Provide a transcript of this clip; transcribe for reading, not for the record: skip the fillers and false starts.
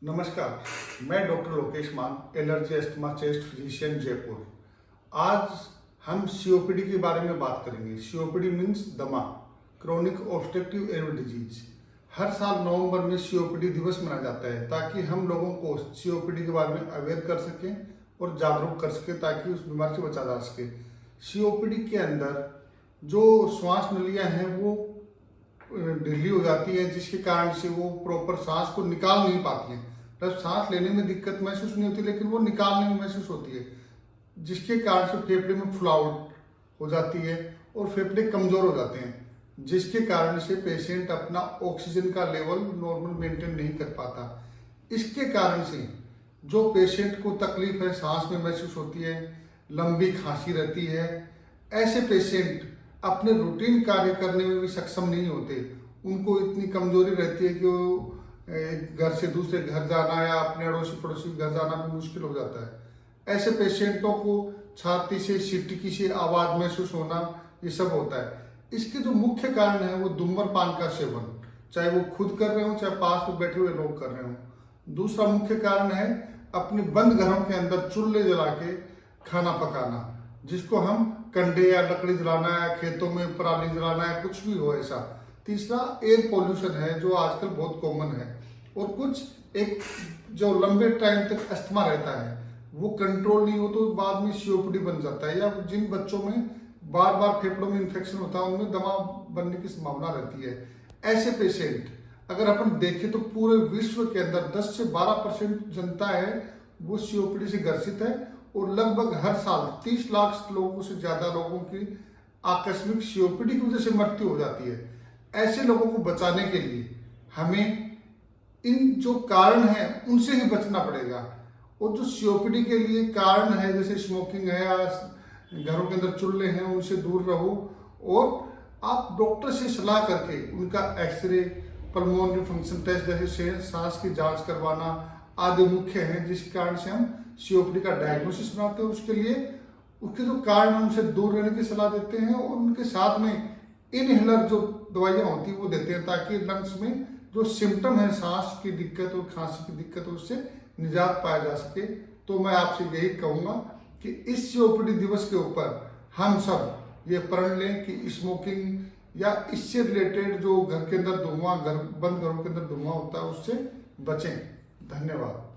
नमस्कार, मैं डॉक्टर लोकेश मान, allergy asthma chest physician Jaipur. आज हम सीओपीडी के बारे में बात करेंगे। सीओपीडी मीन्स दमा, क्रोनिक ऑब्स्ट्रक्टिव एयर डिजीज। हर साल नवंबर में सीओपीडी दिवस मनाया जाता है ताकि हम लोगों को सीओपीडी के बारे में अवेयर कर सकें और जागरूक कर सकें ताकि उस बीमारी से बचा जा सके। सीओपीडी के अंदर जो श्वास नलियाँ हैं वो ढीली हो जाती है, जिसके कारण से वो प्रॉपर सांस को निकाल नहीं पाती हैं। मतलब सांस लेने में दिक्कत महसूस नहीं होती, लेकिन वो निकालने में महसूस होती है, जिसके कारण से फेफड़े में फुलावट हो जाती है और फेफड़े कमजोर हो जाते हैं, जिसके कारण से पेशेंट अपना ऑक्सीजन का लेवल नॉर्मल मेंटेन नहीं कर पाता। इसके कारण से जो पेशेंट को तकलीफ है, सांस में महसूस होती है, लंबी खांसी रहती है, ऐसे पेशेंट अपने रूटीन कार्य करने में भी सक्षम नहीं होते। उनको इतनी कमजोरी रहती है कि वो घर से दूसरे घर जाना या अपने अड़ोसी पड़ोसी घर जाना भी मुश्किल हो जाता है। ऐसे पेशेंटों को छाती से सिटिकी से आवाज महसूस होना, ये सब होता है। इसके जो मुख्य कारण है वो धूम्रपान का सेवन, चाहे वो खुद कर रहे हो चाहे पास में बैठे हुए लोग कर रहे हो। दूसरा मुख्य कारण है अपने बंद घरों के अंदर चूल्हे जला के खाना पकाना, जिसको हम कंडे या लकड़ी जलाना है, खेतों में पराली जलाना है, कुछ भी हो ऐसा। तीसरा एयर पोल्यूशन है जो आजकल बहुत कॉमन है। और कुछ एक जो लंबे टाइम तक अस्थमा रहता है वो कंट्रोल नहीं हो तो बाद में सीओपीडी बन जाता है, या जिन बच्चों में बार बार फेफड़ों में इन्फेक्शन होता है उनमें दमा बनने की संभावना रहती है। ऐसे पेशेंट अगर अपन देखें तो पूरे विश्व के अंदर 10 से 12% जनता है वो सीओपीडी से ग्रसित है, और लगभग हर साल 30 लाख लोगों से ज्यादा लोगों की आकस्मिक सीओपीडी की वजह से मृत्यु हो जाती है। ऐसे लोगों को बचाने के लिए हमें इन जो कारण है उनसे ही बचना पड़ेगा। और जो सीओपीडी के लिए कारण है जैसे स्मोकिंग है या घरों के अंदर चूल्हे हैं, उनसे दूर रहो, और आप डॉक्टर से सलाह करके उनका एक्सरे, पल्मोनरी फंक्शन टेस्ट जैसे सांस की जांच करवाना आदि मुख्य है, जिसके कारण से हम सीओपीडी का डायग्नोसिस बनाते हैं। उसके लिए उसके जो कारण है उनसे दूर रहने की सलाह देते हैं, और उनके साथ में इनहेलर जो दवाइयाँ होती हैं वो देते हैं ताकि लंग्स में जो सिम्टम है सांस की दिक्कत और खांसी की दिक्कत है उससे निजात पाया जा सके। तो मैं आपसे यही कहूँगा कि इस सीओपीडी दिवस के ऊपर हम सब ये प्रण लें कि स्मोकिंग या इससे रिलेटेड जो घर के अंदर धुआं, बंद घरों के अंदर धुआं होता है उससे बचें। धन्यवाद।